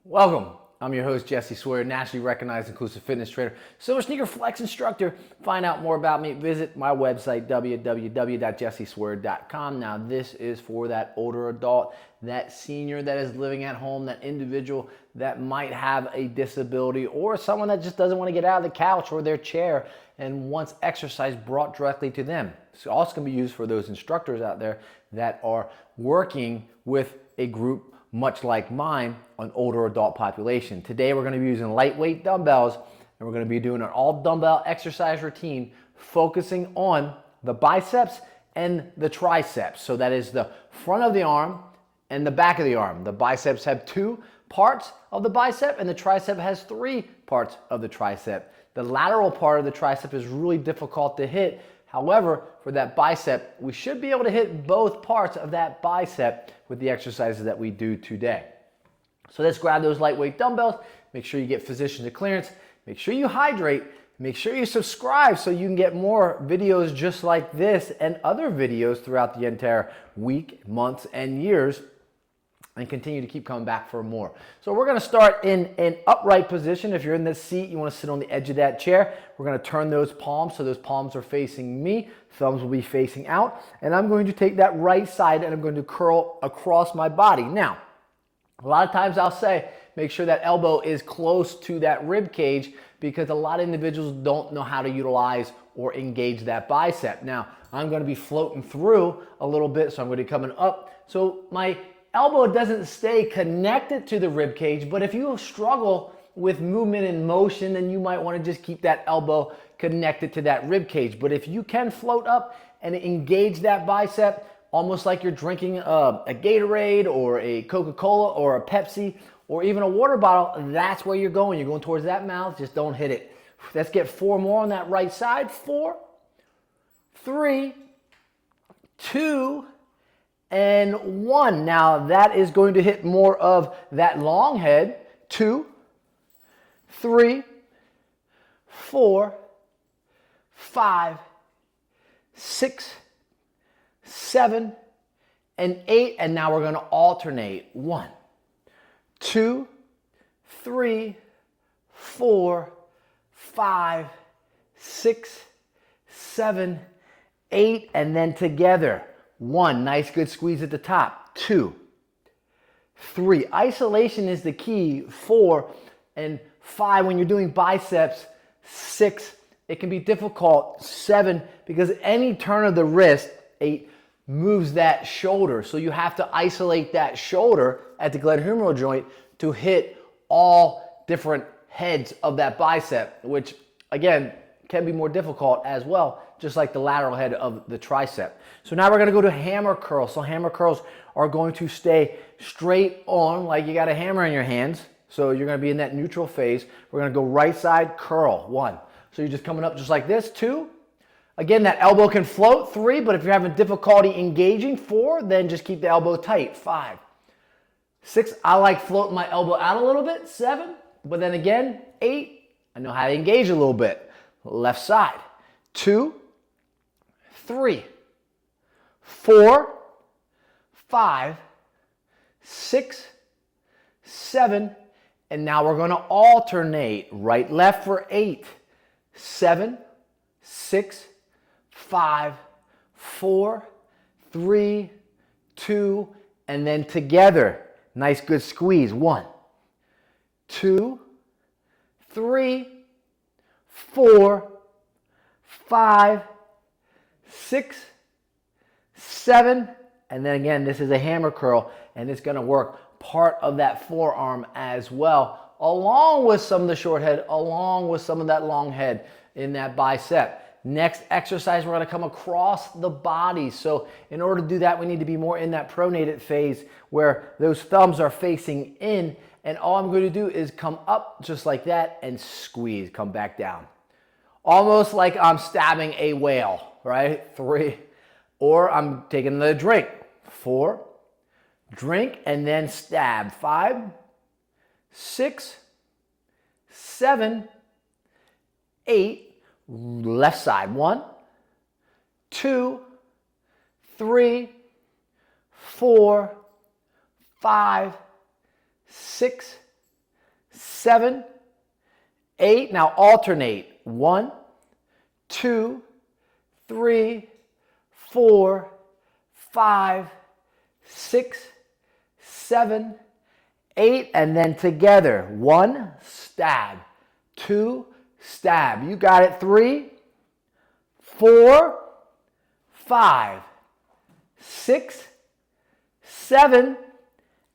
Welcome. I'm your host, Jesse Sawyer, nationally recognized inclusive fitness trainer, Silver Sneaker Flex instructor. Find out more about me, visit my website, www.jessesawyer.com. Now, this is for that older adult, that senior that is living at home, that individual that might have a disability, or someone that just doesn't want to get out of the couch or their chair and wants exercise brought directly to them. It's also going to be used for those instructors out there that are working with a group much like mine, an older adult population. Today we're going to be using lightweight dumbbells, and we're going to be doing an all dumbbell exercise routine focusing on the biceps and the triceps. So that is the front of the arm and the back of the arm. The biceps have 2 parts of the bicep, and the tricep has 3 parts of the tricep. The lateral part of the tricep is really difficult to hit. However, for that bicep, we should be able to hit both parts of that bicep with the exercises that we do today. So let's grab those lightweight dumbbells. Make sure you get physician's clearance. Make sure you hydrate. Make sure you subscribe so you can get more videos just like this and other videos throughout the entire week, months, and years, and continue to keep coming back for more. So we're going to start in an upright position. If you're in this seat, you want to sit on the edge of that chair. We're going to turn those palms so those palms are facing me. Thumbs will be facing out. And I'm going to take that right side and I'm going to curl across my body. Now, a lot of times I'll say, make sure that elbow is close to that rib cage, because a lot of individuals don't know how to utilize or engage that bicep. Now, I'm going to be floating through a little bit, so I'm going to be coming up. So my elbow doesn't stay connected to the rib cage, but if you struggle with movement and motion, then you might want to just keep that elbow connected to that rib cage. But if you can float up and engage that bicep, almost like you're drinking a Gatorade or a Coca-Cola or a Pepsi or even a water bottle, that's where you're going. You're going towards that mouth, just don't hit it. Let's get 4 more on that right side. 4, 3, 2, and 1. Now that is going to hit more of that long head. 2, 3, 4, 5, 6, 7, and 8. And now we're going to alternate. 1, 2, 3, 4, 5, 6, 7, 8, and then together. 1, nice good squeeze at the top. 2, 3. Isolation is the key. 4 and 5 when you're doing biceps. 6, it can be difficult. 7, because any turn of the wrist, 8, moves that shoulder. So you have to isolate that shoulder at the glenohumeral joint to hit all different heads of that bicep, which again can be more difficult as well, just like the lateral head of the tricep. So now we're going to go to hammer curls. So hammer curls are going to stay straight on like you got a hammer in your hands. So you're going to be in that neutral phase. We're going to go right side curl. 1. So you're just coming up just like this. 2. Again, that elbow can float. 3, but if you're having difficulty engaging, 4, then just keep the elbow tight. 5, 6, I like floating my elbow out a little bit. 7, but then again, 8, I know how to engage a little bit. Left side. 2, 3, 4, 5, 6, 7, and now we're going to alternate. Right, left for 8, 7, 6, 5, 4, 3, 2, and then together. Nice good squeeze. 1, 2, 3, 4, 5, 6, 7, and then again, this is a hammer curl, and it's going to work part of that forearm as well, along with some of the short head, along with some of that long head in that bicep. Next exercise, we're going to come across the body. So in order to do that, we need to be more in that pronated phase where those thumbs are facing in, and all I'm going to do is come up just like that and squeeze, come back down. Almost like I'm stabbing a whale, right? 3, or I'm taking the drink. 4, drink, and then stab. 5, 6, 7, 8, left side. 1, 2, 3, 4, 5, 6, 7, 8. Now alternate. 1, 2, 3, 4, 5, 6, 7, 8. And then together. 1, stab. 2, stab. You got it. 3, 4, 5, 6, 7,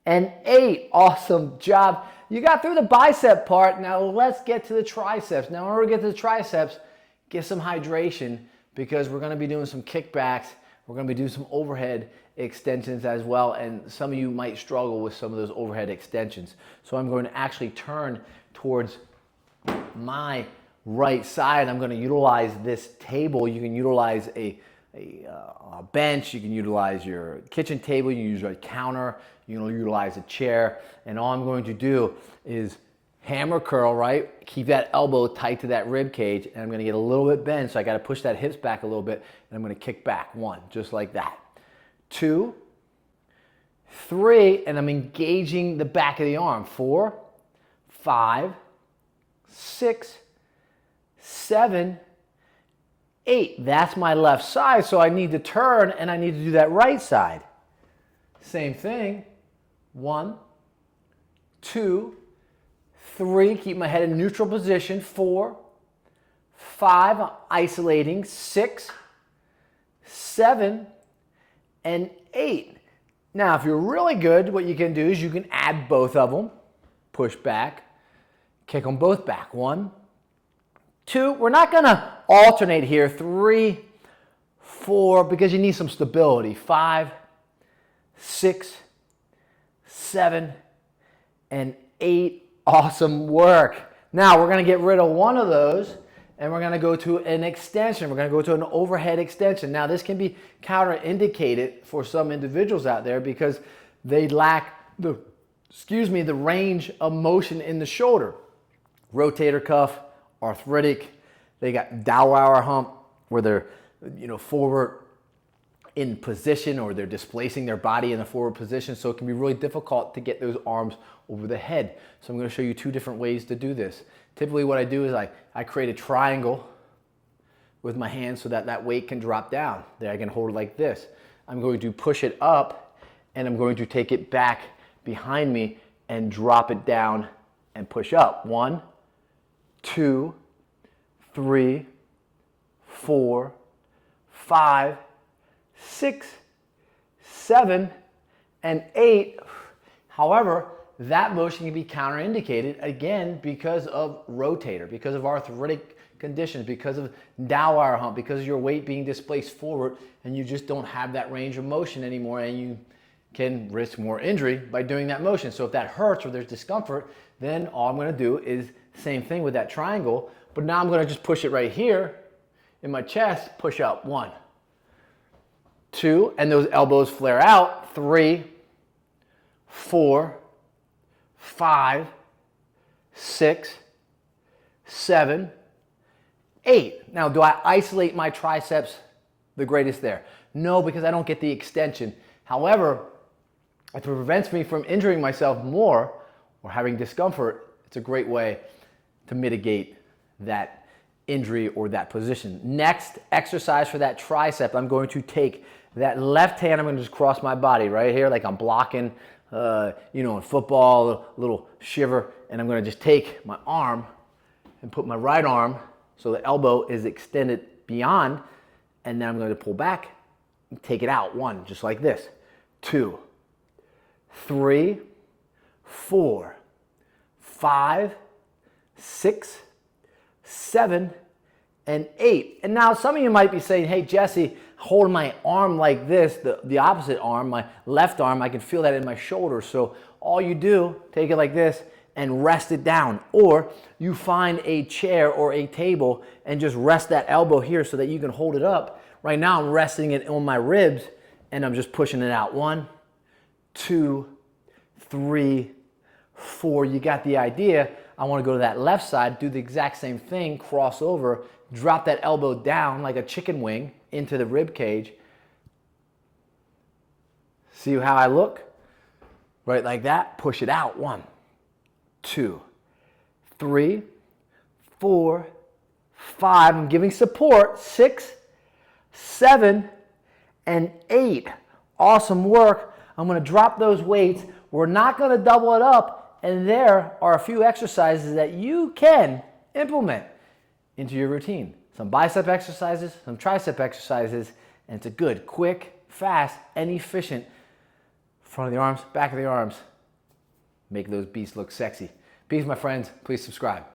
and 8. Awesome job. You got through the bicep part. Now let's get to the triceps. Now in order to get to the triceps, get some hydration because we're going to be doing some kickbacks. We're going to be doing some overhead extensions as well. And some of you might struggle with some of those overhead extensions. So I'm going to actually turn towards my right side. I'm going to utilize this table. You can utilize a bench, you can utilize your kitchen table, you can use a counter, you can utilize a chair, and all I'm going to do is hammer curl, right? Keep that elbow tight to that rib cage, and I'm going to get a little bit bent, so I got to push that hips back a little bit, and I'm going to kick back. 1, just like that. 2, 3, and I'm engaging the back of the arm. 4, 5, 6, 7, 8. That's my left side, so I need to turn and I need to do that right side. Same thing. 1, 2, 3. Keep my head in neutral position. 4, 5. I'm isolating. 6, 7, and 8. Now, if you're really good, what you can do is you can add both of them. Push back. Kick them both back. 1, 2, we're not going to alternate here. 3, 4, because you need some stability. 5, 6, 7, and 8. Awesome work. Now we're going to get rid of one of those and we're going to go to an extension. We're going to go to an overhead extension. Now this can be counterindicated for some individuals out there because they lack the range of motion in the shoulder. Rotator cuff, arthritic, they got Dowauer hump where they're forward in position or they're displacing their body in a forward position, so it can be really difficult to get those arms over the head. So I'm going to show you 2 different ways to do this. Typically what I do is I create a triangle with my hands so that that weight can drop down. There I can hold it like this. I'm going to push it up and I'm going to take it back behind me and drop it down and push up. 1, 2, 3, 4, 5, 6, 7, and 8. However, that motion can be counterindicated again because of rotator, because of arthritic conditions, because of Dowauer hump, because of your weight being displaced forward and you just don't have that range of motion anymore and you can risk more injury by doing that motion. So if that hurts or there's discomfort, then all I'm going to do is same thing with that triangle, but now I'm going to just push it right here in my chest, push up. 1, 2, and those elbows flare out. 3, 4, 5, 6, 7, 8. Now, do I isolate my triceps the greatest there? No, because I don't get the extension. However, if it prevents me from injuring myself more or having discomfort, it's a great way to mitigate that injury or that position. Next exercise for that tricep, I'm going to take that left hand, I'm going to just cross my body right here like I'm blocking, in football, a little shiver, and I'm going to just take my arm and put my right arm so the elbow is extended beyond, and then I'm going to pull back and take it out. 1, just like this. 2, 3, 4, 5, 6, 7, and 8. And now some of you might be saying, hey, Jesse, holding my arm like this, the opposite arm, my left arm, I can feel that in my shoulder. So all you do, take it like this and rest it down. Or you find a chair or a table and just rest that elbow here so that you can hold it up. Right now I'm resting it on my ribs and I'm just pushing it out. 1, 2, 3, 4. You got the idea. I want to go to that left side, do the exact same thing, cross over, drop that elbow down like a chicken wing into the rib cage. See how I look? Right like that. Push it out. 1, 2, 3, 4, 5. I'm giving support. 6, 7, and 8. Awesome work. I'm going to drop those weights. We're not going to double it up. And there are a few exercises that you can implement into your routine. Some bicep exercises, some tricep exercises, and it's a good, quick, fast, and efficient front of the arms, back of the arms. Make those beasts look sexy. Peace, my friends. Please subscribe.